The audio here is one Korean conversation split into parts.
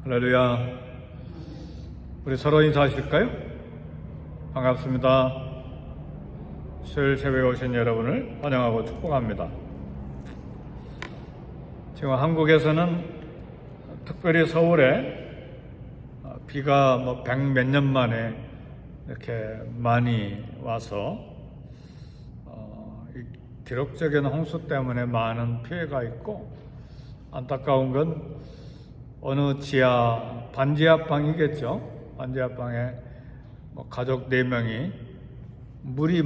할렐루야. 우리 서로 인사하실까요? 반갑습니다. 수요일 새벽에 오신 여러분을 환영하고 축복합니다. 지금 한국에서는 특별히 서울에 비가 100몇 년 만에 이렇게 많이 와서 이 기록적인 홍수 때문에 많은 피해가 있고, 안타까운 건 어느 반지하방이겠죠. 반지하방에 가족 4명이 물이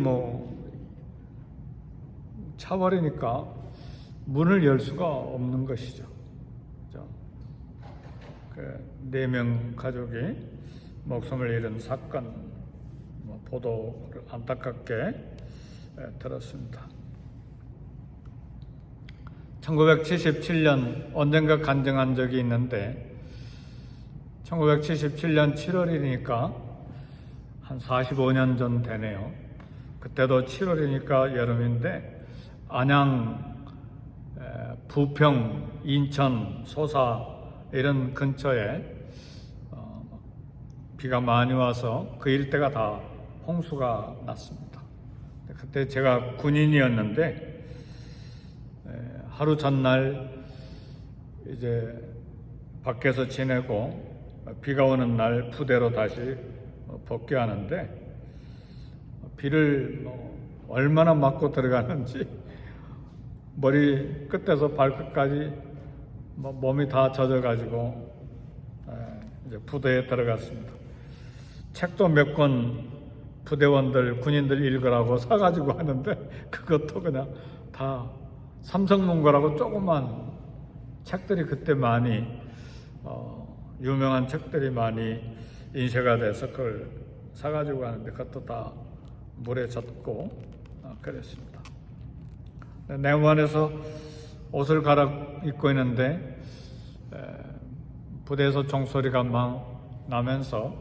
차버리니까 문을 열 수가 없는 것이죠. 그렇죠? 4명 가족이 목숨을 잃은 사건 보도를 안타깝게 들었습니다. 1977년 언젠가 간증한 적이 있는데, 1977년 7월이니까 한 45년 전 되네요. 그때도 7월이니까 여름인데, 안양, 부평, 인천, 소사 이런 근처에 비가 많이 와서 그 일대가 다 홍수가 났습니다. 그때 제가 군인이었는데, 하루 전날 이제 밖에서 지내고 비가 오는 날 부대로 다시 복귀하는데, 비를 얼마나 맞고 들어가는지 머리 끝에서 발끝까지 몸이 다 젖어가지고 이제 부대에 들어갔습니다. 책도 몇 권 부대원들, 군인들 읽으라고 사가지고 하는데, 그것도 그냥 다 삼성문고라고 조그만 책들이 그때 많이 유명한 책들이 많이 인쇄가 돼서 그걸 사가지고 하는데, 그것도 다 물에 젖고 그랬습니다. 내무반에서 옷을 갈아입고 있는데 부대에서 종소리가 막 나면서,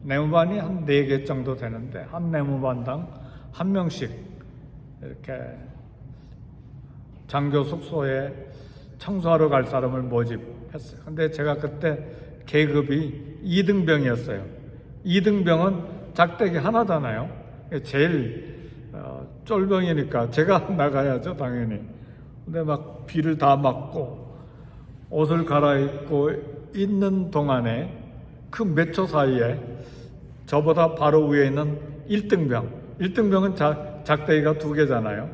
내무반이 한 4개 정도 되는데 한 내무반당 1명씩 이렇게 장교 숙소에 청소하러 갈 사람을 모집했어요. 근데 제가 그때 계급이 2등병이었어요. 2등병은 작대기 하나잖아요. 제일 쫄병이니까 제가 나가야죠, 당연히. 근데 막 비를 다 맞고 옷을 갈아입고 있는 동안에 그 몇 초 사이에 저보다 바로 위에 있는 1등병은 작대기가 2개잖아요.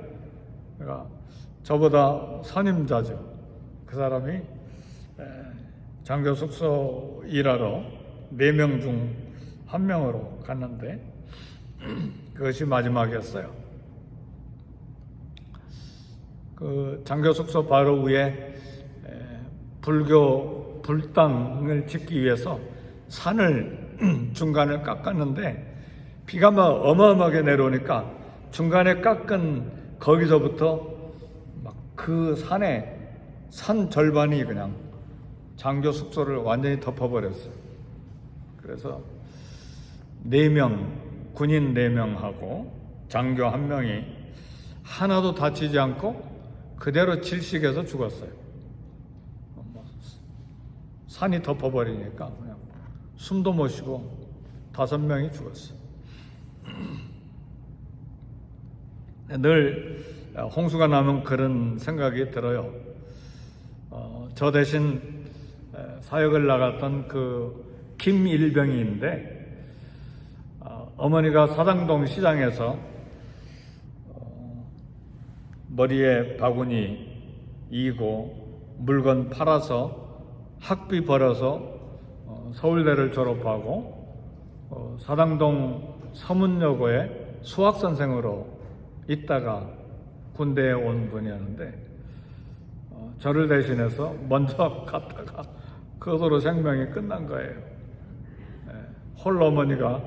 그러니까 저보다 선임자죠. 그 사람이 장교 숙소 일하러 4명 중 1명으로 갔는데, 그것이 마지막이었어요. 그 장교 숙소 바로 위에 불교 불당을 짓기 위해서 산을 중간을 깎았는데, 비가 막 어마어마하게 내려오니까 중간에 깎은 거기서부터 그 산 절반이 그냥 장교 숙소를 완전히 덮어버렸어요. 그래서 4명, 군인 4명하고 장교 1명이 하나도 다치지 않고 그대로 질식해서 죽었어요. 산이 덮어버리니까 그냥 숨도 못 쉬고 5명이 죽었어요. 늘 홍수가 나면 그런 생각이 들어요. 저 대신 사역을 나갔던 그 김일병이인데, 어머니가 사당동 시장에서 머리에 바구니 이고 물건 팔아서 학비 벌어서 서울대를 졸업하고 사당동 서문여고에 수학선생으로 있다가 군대에 온 분이었는데, 저를 대신해서 먼저 갔다가 그것으로 생명이 끝난 거예요. 홀 어머니가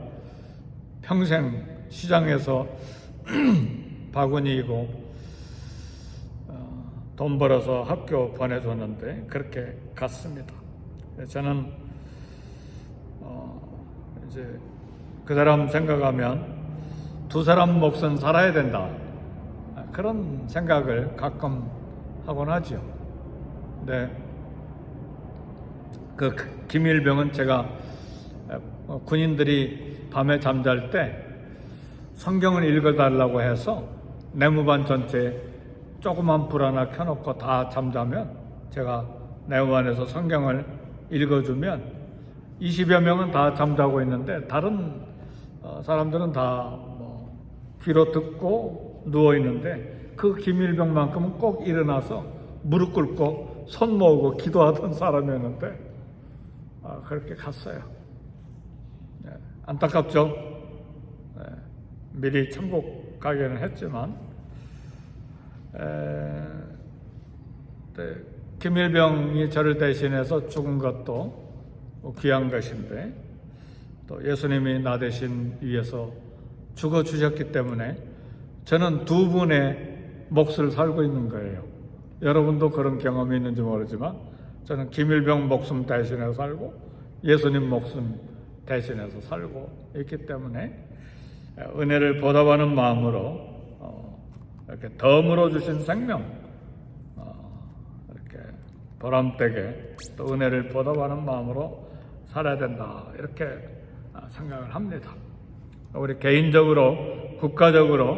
평생 시장에서 바구니이고 돈 벌어서 학교 보내줬는데 그렇게 갔습니다. 저는 이제 그 사람 생각하면 2사람 몫은 살아야 된다, 그런 생각을 가끔 하곤 하죠. 네. 그 김일병은 제가 군인들이 밤에 잠잘 때 성경을 읽어달라고 해서 내무반 전체에 조그만 불 하나 켜놓고 다 잠자면 제가 내무반에서 성경을 읽어주면 20여 명은 다 잠자고 있는데 다른 사람들은 다 귀로 듣고 누워있는데 그 김일병만큼은 꼭 일어나서 무릎 꿇고 손 모으고 기도하던 사람이었는데 그렇게 갔어요. 안타깝죠. 미리 천국 가기는 했지만 김일병이 저를 대신해서 죽은 것도 귀한 것인데 또 예수님이 나 대신 위해서 죽어주셨기 때문에 저는 두 분의 몫을 살고 있는 거예요. 여러분도 그런 경험이 있는지 모르지만 저는 김일병 목숨 대신해서 살고 예수님 목숨 대신해서 살고 있기 때문에 은혜를 보답하는 마음으로 이렇게 덤으로 주신 생명 이렇게 보람되게 또 은혜를 보답하는 마음으로 살아야 된다 이렇게 생각을 합니다. 우리 개인적으로 국가적으로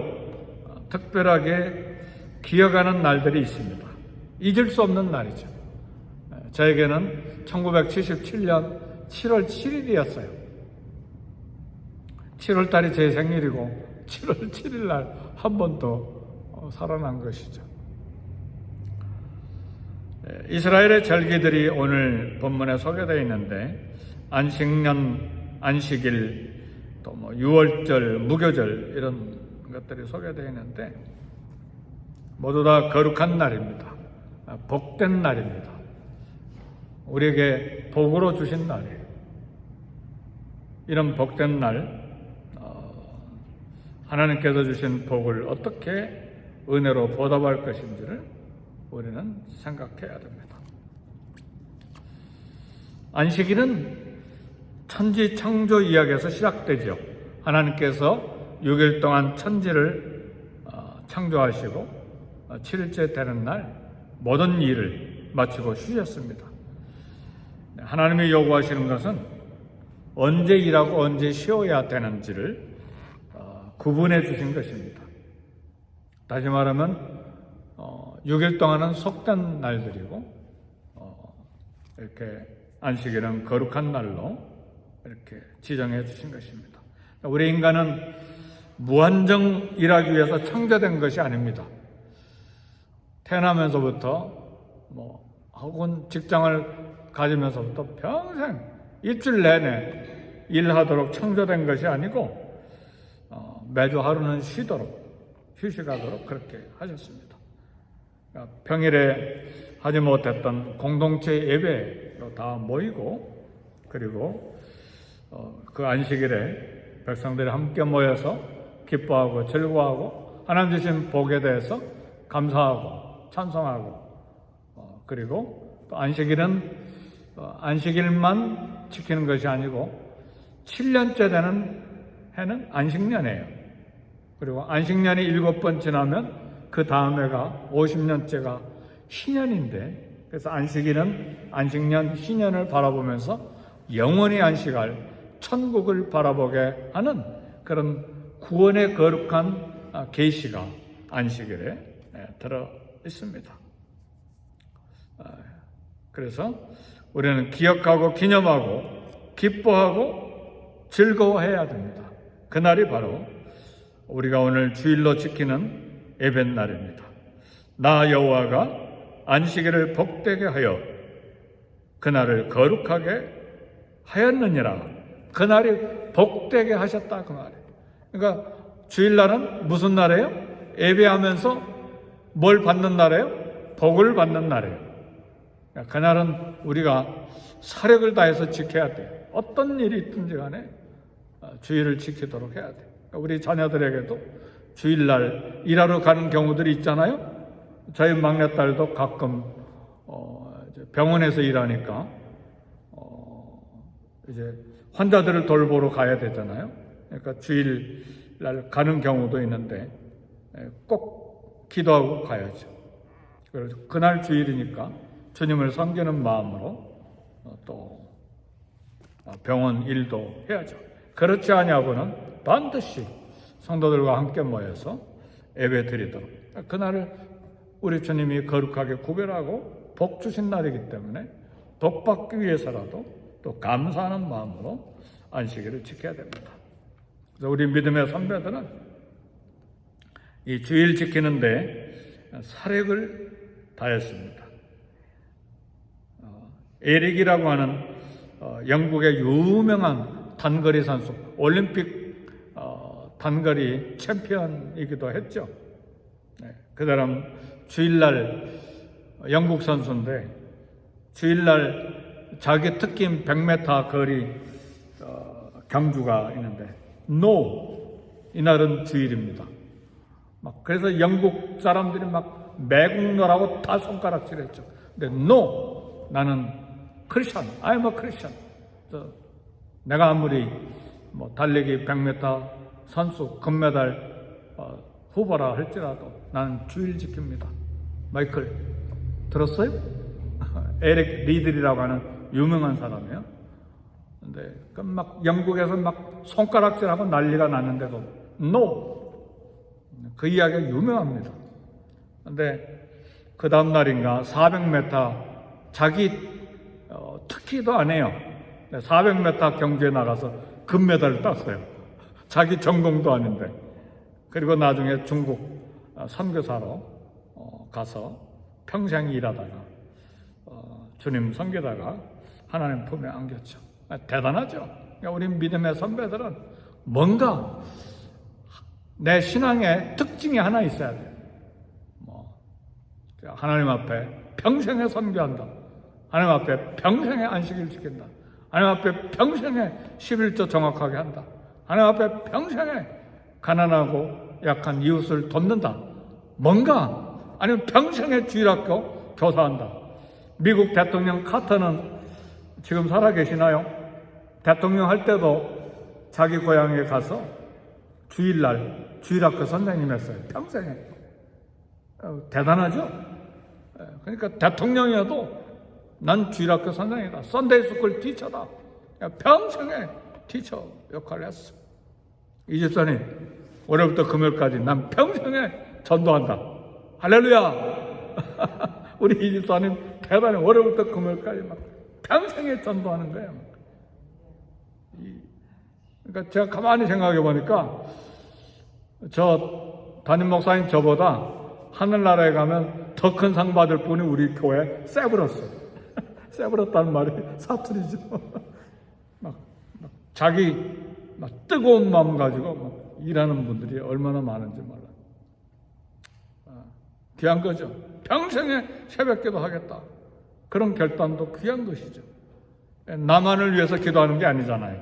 특별하게 기억하는 날들이 있습니다. 잊을 수 없는 날이죠. 저에게는 1977년 7월 7일이었어요. 7월 달이 제 생일이고 7월 7일 날 한 번 더 살아난 것이죠. 이스라엘의 절기들이 오늘 본문에 소개되어 있는데 안식년, 안식일, 또 유월절, 무교절 이런 것들이 소개되어 있는데 모두 다 거룩한 날입니다. 복된 날입니다. 우리에게 복으로 주신 날이에요. 이런 복된 날 하나님께서 주신 복을 어떻게 은혜로 보답할 것인지를 우리는 생각해야 됩니다. 안식일은 천지 창조 이야기에서 시작되죠. 하나님께서 6일 동안 천지를 창조하시고 7일째 되는 날 모든 일을 마치고 쉬셨습니다. 하나님이 요구하시는 것은 언제 일하고 언제 쉬어야 되는지를 구분해 주신 것입니다. 다시 말하면 6일 동안은 속된 날들이고 이렇게 안식일은 거룩한 날로 이렇게 지정해 주신 것입니다. 우리 인간은 무한정 일하기 위해서 창조된 것이 아닙니다. 태어나면서부터 혹은 직장을 가지면서부터 평생 일주일 내내 일하도록 창조된 것이 아니고 매주 하루는 쉬도록 휴식하도록 그렇게 하셨습니다. 평일에 하지 못했던 공동체 예배로 다 모이고 그리고 그 안식일에 백성들이 함께 모여서 기뻐하고 즐거워하고 하나님 주신 복에 대해서 감사하고 찬송하고 그리고 또 안식일은 안식일만 지키는 것이 아니고 7년째 되는 해는 안식년이에요. 그리고 안식년이 7번 지나면 그 다음 해가 50년째가 희년인데 그래서 안식일은 안식년 희년을 바라보면서 영원히 안식할 천국을 바라보게 하는 그런 구원의 거룩한 계시가 안식일에 들어 있습니다. 그래서 우리는 기억하고 기념하고 기뻐하고 즐거워해야 됩니다. 그날이 바로 우리가 오늘 주일로 지키는 예배날입니다. 나 여호와가 안식일을 복되게 하여 그날을 거룩하게 하였느니라. 그날이 복되게 하셨다 그 말이에요. 그러니까 주일날은 무슨 날이에요? 예배하면서 뭘 받는 날이에요? 복을 받는 날이에요. 그날은 우리가 사력을 다해서 지켜야 돼요. 어떤 일이 있든지 간에 주일을 지키도록 해야 돼요. 우리 자녀들에게도 주일날 일하러 가는 경우들이 있잖아요. 저희 막내딸도 가끔 병원에서 일하니까 이제 환자들을 돌보러 가야 되잖아요. 그러니까 주일날 가는 경우도 있는데 꼭 기도하고 가야죠. 그래서 그날 주일이니까 주님을 섬기는 마음으로 또 병원 일도 해야죠. 그렇지 아니하고는 반드시 성도들과 함께 모여서 예배 드리도록, 그날을 우리 주님이 거룩하게 구별하고 복 주신 날이기 때문에 복 받기 위해서라도 또 감사하는 마음으로 안식일을 지켜야 됩니다. 그래서 우리 믿음의 선배들은 이 주일 지키는데 사력을 다했습니다. 에릭이라고 하는 영국의 유명한 단거리 선수, 올림픽 단거리 챔피언이기도 했죠. 그 사람 주일날 영국 선수인데 주일날 자기 특기인 100m 거리 경주가 있는데 이날은 주일입니다. 그래서 영국 사람들이 막 매국노라고 다 손가락질했죠. 근데 나는 크리스천, I'm a Christian. 내가 아무리 달리기 100m 선수 금메달 후보라 할지라도 나는 주일 지킵니다. 마이클 들었어요? 에릭 리들이라고 하는 유명한 사람이에요. 근데 막 영국에서 막 손가락질하고 난리가 났는데도 그 이야기가 유명합니다. 근데 그 다음 날인가 400m 자기 특기도 안 해요. 400m 경주에 나가서 금메달을 땄어요. 자기 전공도 아닌데. 그리고 나중에 중국 선교사로 가서 평생 일하다가 주님 섬기다가 하나님 품에 안겼죠. 대단하죠. 우리 믿음의 선배들은 뭔가 내 신앙의 특징이 하나 있어야 돼요. 하나님 앞에 평생에 선교한다. 하나님 앞에 평생에 안식일 지킨다. 하나님 앞에 평생에 11조 정확하게 한다. 하나님 앞에 평생에 가난하고 약한 이웃을 돕는다. 뭔가 아니면 평생에 주일학교 교사한다. 미국 대통령 카터는 지금 살아계시나요? 대통령 할 때도 자기 고향에 가서 주일날 주일학교 선생님 했어요. 평생에. 대단하죠? 그러니까 대통령이어도 난 주일학교 선생이다. 썬데이 스쿨 티처다. 평생에 티처 역할을 했어. 이 집사님, 월요일부터 금요일까지 난 평생에 전도한다. 할렐루야! 우리 이 집사님 대단히 월요일부터 금요일까지 막 평생에 전도하는 거예요. 그러니까 제가 가만히 생각해 보니까 저 담임 목사님 저보다 하늘나라에 가면 더 큰 상 받을 분이 우리 교회 세브러스. 세브렀다는 말이 사투리죠. 자기 뜨거운 마음 가지고 일하는 분들이 얼마나 많은지 몰라요. 귀한 거죠. 평생에 새벽기도 하겠다. 그런 결단도 귀한 것이죠. 나만을 위해서 기도하는 게 아니잖아요.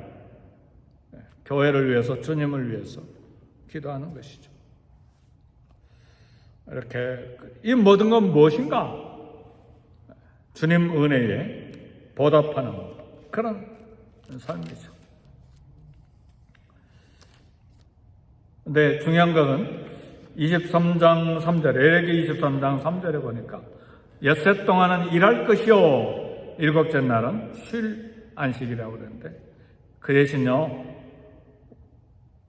교회를 위해서, 주님을 위해서 기도하는 것이죠. 이렇게 이 모든 건 무엇인가? 주님 은혜에 보답하는 그런 삶이죠. 근데 중요한 것은 23장 3절, 에레기 23장 3절에 보니까 엿새 동안은 일할 것이요 일곱째 날은 쉴 안식이라고 그러는데 그 대신요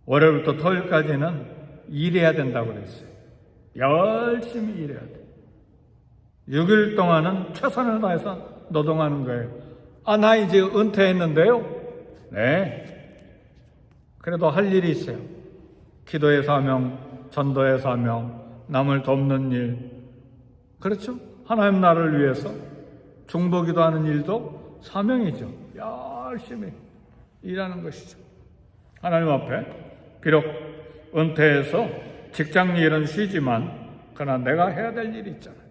월요일부터 토요일까지는 일해야 된다고 그랬어요. 열심히 일해야 돼. 6일 동안은 최선을 다해서 노동하는 거예요. 나 이제 은퇴했는데요. 네. 그래도 할 일이 있어요. 기도의 사명, 전도의 사명, 남을 돕는 일. 그렇죠? 하나님 나라를 위해서 중보기도 하는 일도 사명이죠. 열심히 일하는 것이죠. 하나님 앞에 비록 은퇴해서 직장 일은 쉬지만 그러나 내가 해야 될 일이 있잖아요.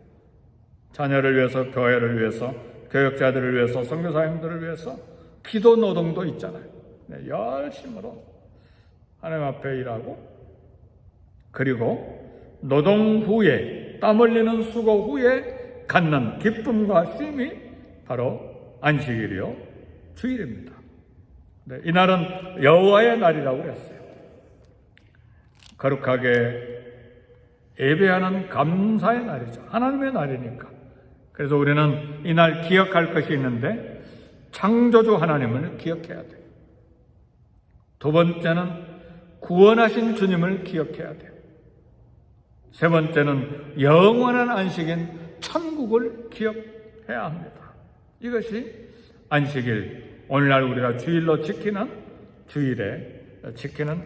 자녀를 위해서, 교회를 위해서, 교역자들을 위해서, 선교사님들을 위해서 기도 노동도 있잖아요. 네, 열심으로 하나님 앞에 일하고 그리고 노동 후에 땀 흘리는 수고 후에 갖는 기쁨과 쉼이 바로 안식일이요 주일입니다. 네, 이날은 여호와의 날이라고 그랬어요. 거룩하게 예배하는 감사의 날이죠. 하나님의 날이니까. 그래서 우리는 이날 기억할 것이 있는데 창조주 하나님을 기억해야 돼. 두 번째는 구원하신 주님을 기억해야 돼. 세 번째는 영원한 안식인 천국을 기억해야 합니다. 이것이 안식일, 오늘날 우리가 주일로 지키는, 주일에 지키는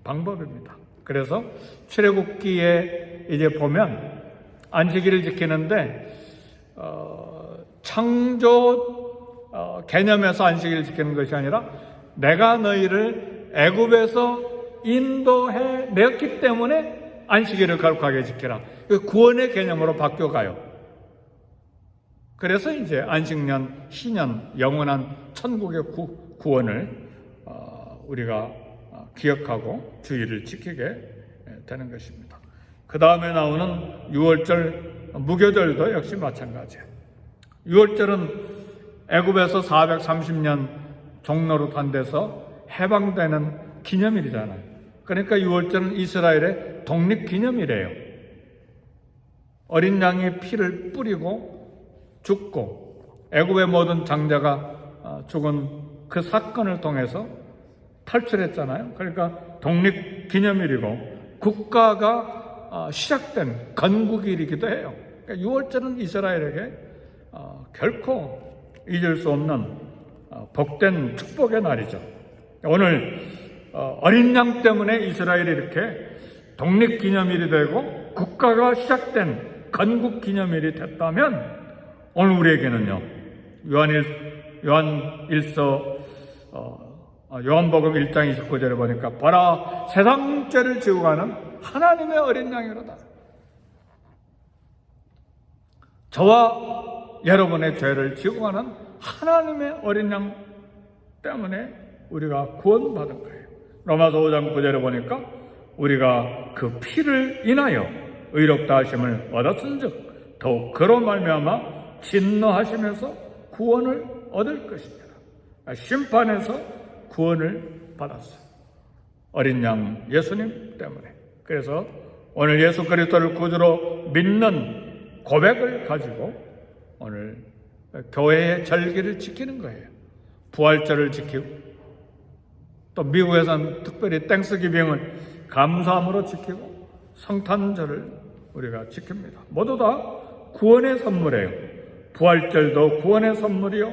방법입니다. 그래서 출애굽기에 이제 보면 안식일을 지키는데 창조 개념에서 안식일을 지키는 것이 아니라 내가 너희를 애굽에서 인도해 냈기 때문에 안식일을 거룩하게 지키라. 구원의 개념으로 바뀌어가요. 그래서 이제 안식년, 희년, 영원한 천국의 구원을 우리가 기억하고 주일을 지키게 되는 것입니다. 그 다음에 나오는 유월절, 무교절도 역시 마찬가지예요. 유월절은 애굽에서 430년 종노릇한 데서 해방되는 기념일이잖아요. 그러니까 유월절은 이스라엘의 독립기념일이에요. 어린 양이 피를 뿌리고 죽고 애굽의 모든 장자가 죽은 그 사건을 통해서 탈출했잖아요. 그러니까 독립기념일이고 국가가 시작된 건국일이기도 해요. 그러니까 6월절은 이스라엘에게 결코 잊을 수 없는 복된 축복의 날이죠. 오늘 어린 양 때문에 이스라엘이 이렇게 독립기념일이 되고 국가가 시작된 건국기념일이 됐다면 오늘 우리에게는요, 요한복음 1장 29절에 보니까 보라, 세상 죄를 지고 가는 하나님의 어린 양이로다. 저와 여러분의 죄를 지고 가는 하나님의 어린 양 때문에 우리가 구원받은 거예요. 로마서 5장 9절에 보니까 우리가 그 피를 인하여 의롭다 하심을 얻었은즉 더욱 그로 말미암아 진노하시면서 구원을 얻을 것입니다. 심판에서 구원을 받았어요. 어린 양 예수님 때문에. 그래서 오늘 예수 그리스도를 구주로 믿는 고백을 가지고 오늘 교회의 절기를 지키는 거예요. 부활절을 지키고 또 미국에서는 특별히 땡스기빙을 감사함으로 지키고 성탄절을 우리가 지킵니다. 모두 다 구원의 선물이에요. 부활절도 구원의 선물이요,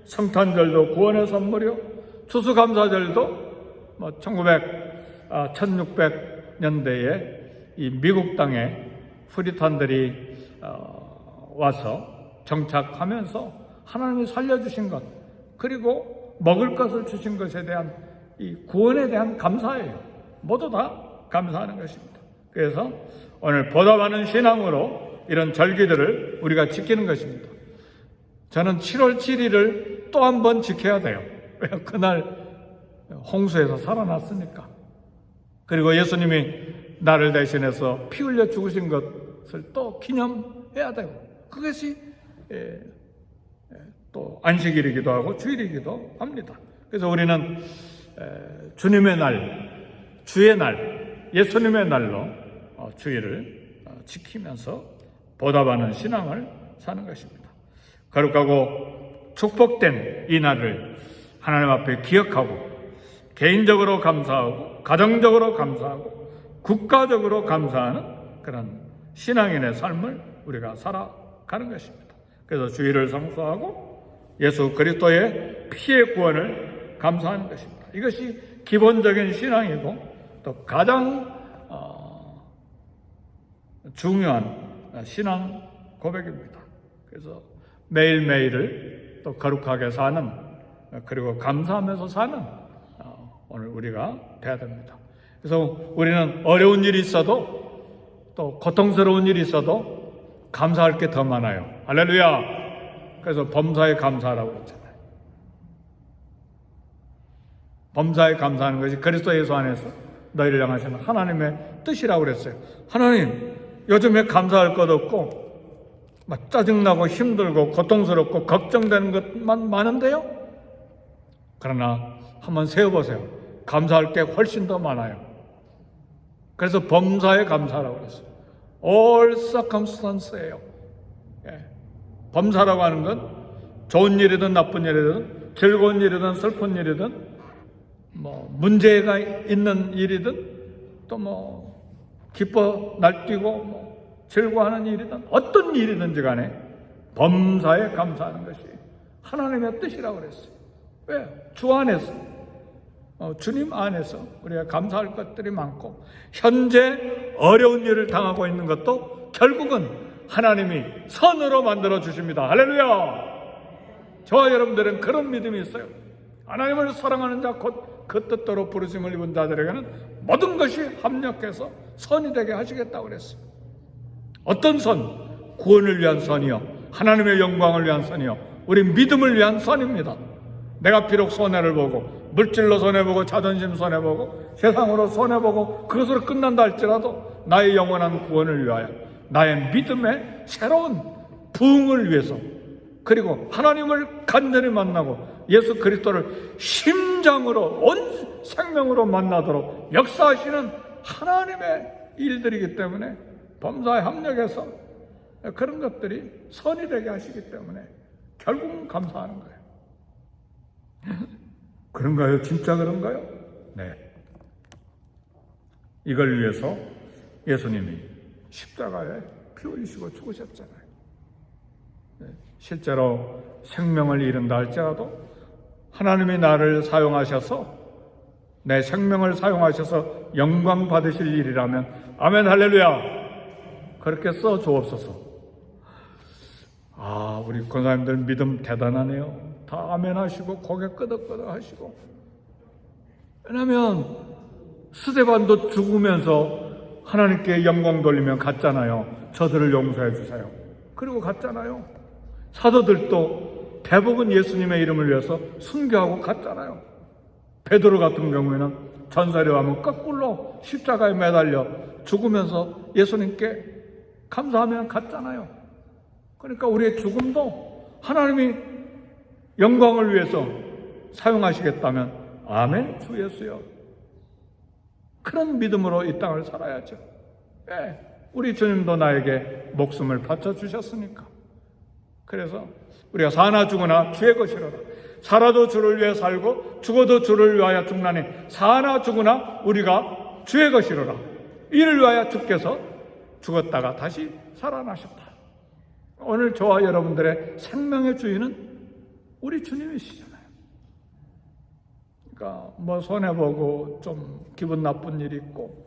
성탄절도 구원의 선물이요, 추수감사절도 1600년대에 이 미국 땅에 프리탄들이 와서 정착하면서 하나님이 살려주신 것, 그리고 먹을 것을 주신 것에 대한 이 구원에 대한 감사예요. 모두 다 감사하는 것입니다. 그래서 오늘 보다 많은 신앙으로 이런 절기들을 우리가 지키는 것입니다. 저는 7월 7일을 또 한 번 지켜야 돼요. 왜? 그날 홍수에서 살아났으니까. 그리고 예수님이 나를 대신해서 피 흘려 죽으신 것을 또 기념해야 되고, 그것이 또 안식일이기도 하고 주일이기도 합니다. 그래서 우리는 주님의 날, 주의 날, 예수님의 날로 주일을 지키면서 보답하는 신앙을 사는 것입니다. 거룩하고 축복된 이 날을 하나님 앞에 기억하고 개인적으로 감사하고 가정적으로 감사하고 국가적으로 감사하는 그런 신앙인의 삶을 우리가 살아가는 것입니다. 그래서 주일을 성수하고 예수 그리스도의 피의 구원을 감사하는 것입니다. 이것이 기본적인 신앙이고 또 가장 중요한 신앙 고백입니다. 그래서 매일매일을 또 거룩하게 사는, 그리고 감사하면서 사는 오늘 우리가 돼야 됩니다. 그래서 우리는 어려운 일이 있어도 또 고통스러운 일이 있어도 감사할 게 더 많아요. 할렐루야. 그래서 범사에 감사하라고 그랬잖아요. 범사에 감사하는 것이 그리스도 예수 안에서 너희를 향하시는 하나님의 뜻이라고 그랬어요. 하나님, 요즘에 감사할 것 없고 막 짜증나고 힘들고 고통스럽고 걱정되는 것만 많은데요? 그러나 한번 세어보세요. 감사할 게 훨씬 더 많아요. 그래서 범사에 감사라고 그랬어요. All circumstance예요. 범사라고 하는 건 좋은 일이든 나쁜 일이든 즐거운 일이든 슬픈 일이든 뭐 문제가 있는 일이든 또 뭐 기뻐 날뛰고 뭐 즐거워하는 일이든 어떤 일이든지 간에 범사에 감사하는 것이 하나님의 뜻이라고 그랬어요. 왜? 주 안에서 주님 안에서 우리가 감사할 것들이 많고 현재 어려운 일을 당하고 있는 것도 결국은 하나님이 선으로 만들어 주십니다. 할렐루야! 저와 여러분들은 그런 믿음이 있어요. 하나님을 사랑하는 자 곧 그 뜻대로 부르심을 입은 자들에게는 모든 것이 합력해서 선이 되게 하시겠다고 그랬어요. 어떤 선? 구원을 위한 선이요, 하나님의 영광을 위한 선이요, 우리 믿음을 위한 선입니다. 내가 비록 손해를 보고 물질로 손해보고 자존심 손해보고 세상으로 손해보고 그것으로 끝난다 할지라도 나의 영원한 구원을 위하여 나의 믿음의 새로운 부흥을 위해서, 그리고 하나님을 간절히 만나고 예수 그리스도를 심장으로 온 생명으로 만나도록 역사하시는 하나님의 일들이기 때문에 범사에 합력해서 그런 것들이 선이 되게 하시기 때문에 결국은 감사하는 거예요. 그런가요? 진짜 그런가요? 네. 이걸 위해서 예수님이 십자가에 피 흘리시고 죽으셨잖아요. 네. 실제로 생명을 잃은다 할지라도 하나님이 나를 사용하셔서 내 생명을 사용하셔서 영광 받으실 일이라면 아멘 할렐루야 그렇게 써 주옵소서. 우리 권사님들 믿음 대단하네요. 다 아멘 하시고 고개 끄덕끄덕 하시고. 왜냐하면 스데반도 죽으면서 하나님께 영광 돌리며 갔잖아요. 저들을 용서해 주세요. 그리고 갔잖아요. 사도들도 대부분 예수님의 이름을 위해서 순교하고 갔잖아요. 베드로 같은 경우에는 전사료하면 거꾸로 십자가에 매달려 죽으면서 예수님께 감사하며 갔잖아요. 그러니까 우리의 죽음도 하나님이 영광을 위해서 사용하시겠다면 아멘 주 예수여, 그런 믿음으로 이 땅을 살아야죠. 네, 우리 주님도 나에게 목숨을 바쳐주셨으니까. 그래서 우리가 사나 죽으나 주의 것이로다. 살아도 주를 위해 살고 죽어도 주를 위하여 죽나니 사나 죽으나 우리가 주의 것이로라. 이를 위하여 주께서 죽었다가 다시 살아나셨다. 오늘 저와 여러분들의 생명의 주인은 우리 주님이시잖아요. 그러니까 뭐 손해보고 좀 기분 나쁜 일이 있고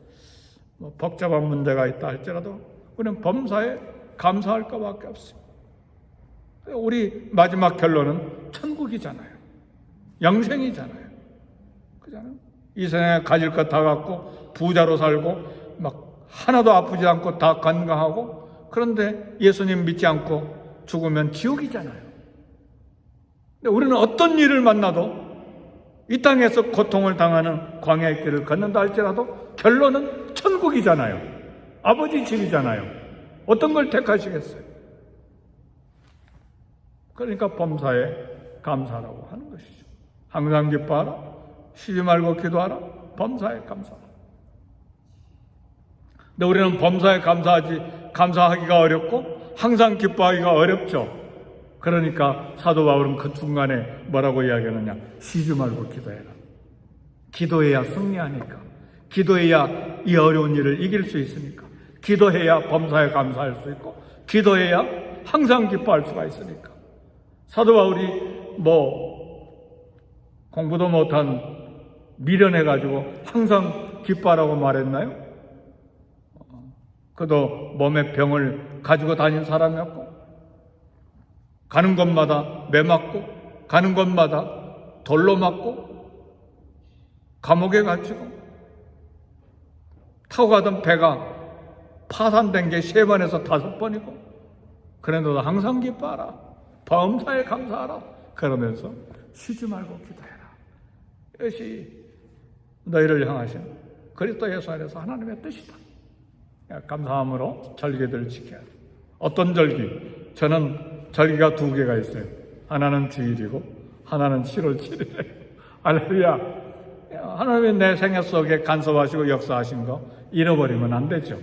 뭐 복잡한 문제가 있다 할지라도 우리는 범사에 감사할 것밖에 없어요. 우리 마지막 결론은 천국이잖아요. 영생이잖아요. 그잖아요. 이 세상에 가질 것 다 갖고 부자로 살고 막 하나도 아프지 않고 다 건강하고, 그런데 예수님 믿지 않고 죽으면 지옥이잖아요. 근데 우리는 어떤 일을 만나도 이 땅에서 고통을 당하는 광야의 길을 걷는다 할지라도 결론은 천국이잖아요. 아버지 집이잖아요. 어떤 걸 택하시겠어요? 그러니까 범사에 감사라고 하는 것이죠. 항상 기뻐하라, 쉬지 말고 기도하라, 범사에 감사하라. 근데 우리는 범사에 감사하기가 어렵고 항상 기뻐하기가 어렵죠. 그러니까 사도 바울은 그 중간에 뭐라고 이야기하느냐? 쉬지 말고 기도해라. 기도해야 승리하니까. 기도해야 이 어려운 일을 이길 수 있으니까. 기도해야 범사에 감사할 수 있고, 기도해야 항상 기뻐할 수가 있으니까. 사도 바울이 공부도 못한 미련해가지고 항상 기뻐하라고 말했나요? 그도 몸에 병을 가지고 다닌 사람이었고, 가는 곳마다 매 맞고, 가는 곳마다 돌로 맞고, 감옥에 갇히고, 타고 가던 배가 파산된 게 3번에서 5번이고, 그래도 항상 기뻐하라. 범사에 감사하라. 그러면서 쉬지 말고 기도해라. 이것이 너희를 향하신 그리스도 예수 안에서 하나님의 뜻이다. 감사함으로 절기들을 지켜야 돼. 어떤 절기? 저는 절기가 2개가 있어요. 하나는 주일이고 하나는 7월 7일이에요. 할렐루야. 하나님이 내 생애 속에 간섭하시고 역사하신 거 잃어버리면 안 되죠.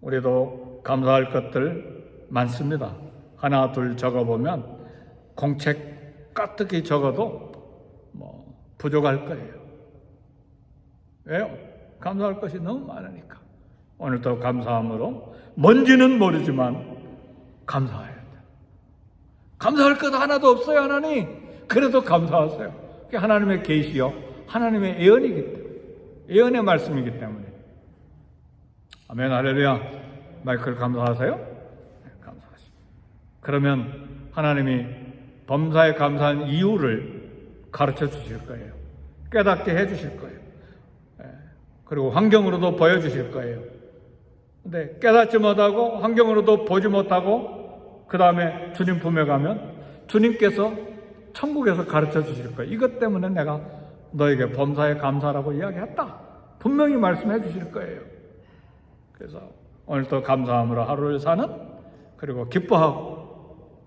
우리도 감사할 것들 많습니다. 하나 둘 적어보면 공책 까뜩이 적어도 부족할 거예요. 왜요? 감사할 것이 너무 많으니까. 오늘도 감사함으로 뭔지는 모르지만 감사해야 돼. 감사할 것 하나도 없어요, 하나님. 그래도 감사하세요. 그게 하나님의 계시요, 하나님의 예언이기 때문에, 예언의 말씀이기 때문에. 아멘, 할렐루야. 마이클 감사하세요? 네, 감사하십니다. 그러면 하나님이 범사에 감사한 이유를 가르쳐 주실 거예요. 깨닫게 해 주실 거예요. 그리고 환경으로도 보여주실 거예요. 근데 깨닫지 못하고 환경으로도 보지 못하고 그 다음에 주님 품에 가면 주님께서 천국에서 가르쳐 주실 거예요. 이것 때문에 내가 너에게 범사에 감사라고 이야기했다. 분명히 말씀해 주실 거예요. 그래서 오늘도 감사함으로 하루를 사는, 그리고 기뻐하고,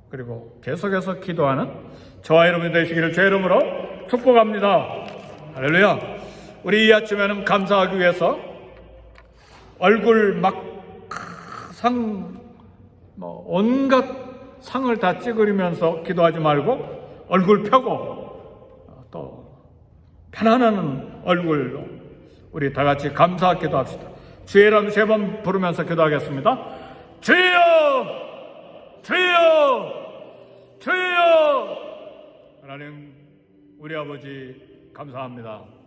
그리고 계속해서 기도하는 저와 여러분이 되시기를 제 이름으로 축복합니다. 할렐루야. 우리 이 아침에는 감사하기 위해서 얼굴 온갖 상을 다 찌그리면서 기도하지 말고 얼굴 펴고 또 편안한 얼굴로 우리 다 같이 감사 기도합시다. 주의 이름 3번 부르면서 기도하겠습니다. 주여! 주여! 주여! 하나님, 우리 아버지 감사합니다.